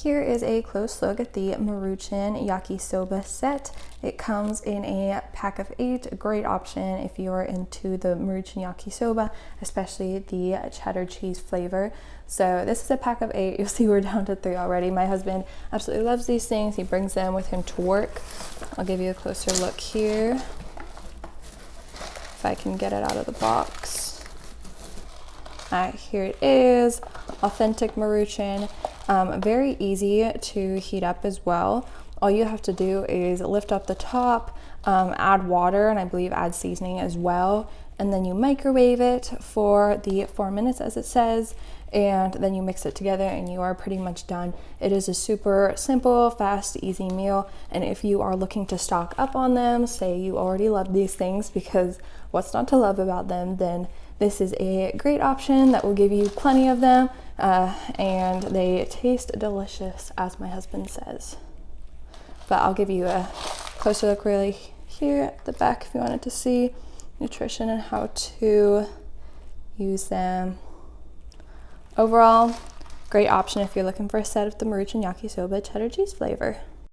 Here is a close look at the Maruchan Yakisoba set. It comes in a pack of 8, a great option if you're into the Maruchan Yakisoba, especially the cheddar cheese flavor. So this is a pack of 8. You'll see we're down to 3 already. My husband absolutely loves these things. He brings them with him to work. I'll give you a closer look here, if I can get it out of the box. All right, here it is, authentic Maruchan. Very easy to heat up as well. All you have to do is lift up the top, add water, and I believe add seasoning as well, and then you microwave it for the 4 minutes as it says, and then you mix it together and you are pretty much done. It is a super simple, fast, easy meal, and if you are looking to stock up on them, say you already love these things, because what's not to love about them, then this is a great option that will give you plenty of them, and they taste delicious, as my husband says. But I'll give you a closer look really here at the back if you wanted to see nutrition and how to use them. Overall, great option if you're looking for a set of the Maruchan Yakisoba cheddar cheese flavor.